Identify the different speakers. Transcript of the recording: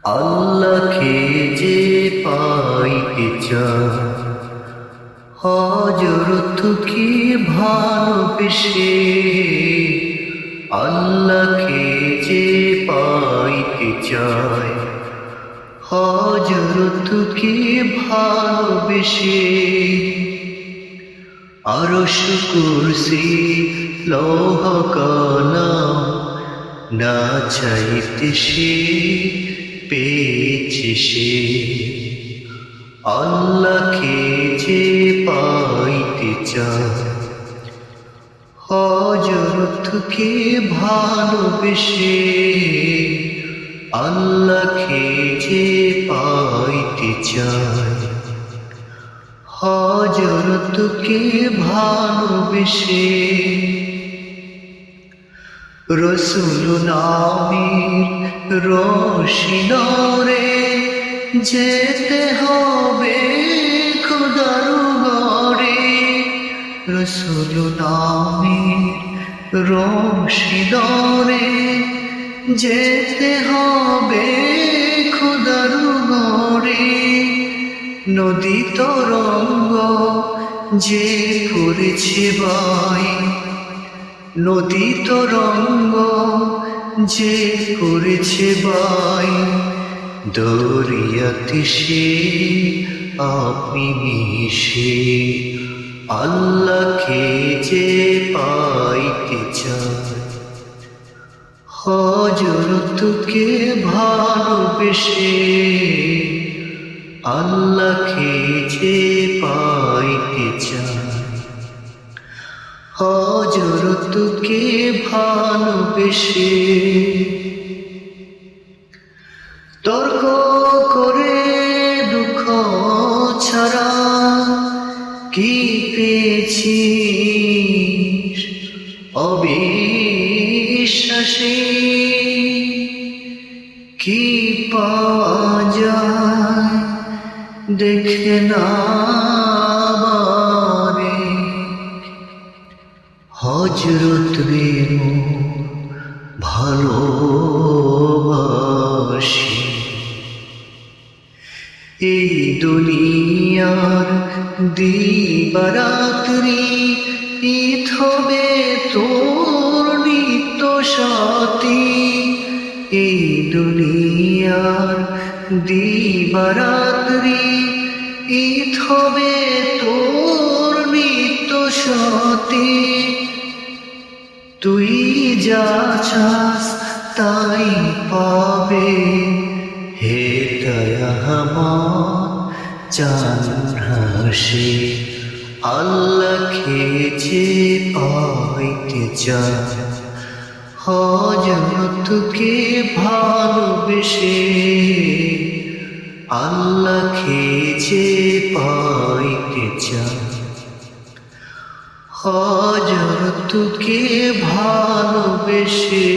Speaker 1: আল্লাহকে যে পাইতে চায় হযরতকে ভালোবেসে, আল্লাহকে যে পাইতে চায় হযরতকে ভালোবেসে, আরশ কুরসি লৌহ কলম না চাইতে সে পেয়েছে সে। আল্লাহকে যে পাইতে চায় হযরতকে ভালোবেসে, আল্লাহকে যে পাইতে চায় হযরতকে ভালোবেসে। রসূল নামের রশিদরে যেতে হবে খোদার ঘরে, রসূল নামের রশিদরে যেতে হবে খোদার ঘরে। নদী তরঙ্গ যে করেছে বাই, নদী তরঙ্গ যে করেছে বাই, দরিয়াতে সে আপনি মিশে। আল্লাহকে যে পাইতে চায় হযরতকে ভালোবেসে, আল্লাহকে যে পাইতে চায় হযরতকে ভালোবেসে। তর্ক করে দুঃখ ছাড়া কি পেয়েছিস অবিশ্বাসী, কি পাওয়া যায় দেখে না বারে। হযরত রে ভালোবাসি, এই দুনিয়ার দিবারাত্রি ঈদ হবে তোর নিত্য সাথী। এই দুনিয়ার দিবারাত্রি ঈদ হবে তোর নিত্য সাথী। তুই যা চাস তাই পাবে, হে দয়াময় চান হাসি। আল্লাহকে যে পাইতে চায় হযরতকে ভালোবেসে, আল্লাহকে যে পাইতে চায় হযরতকে ভালোবেসে।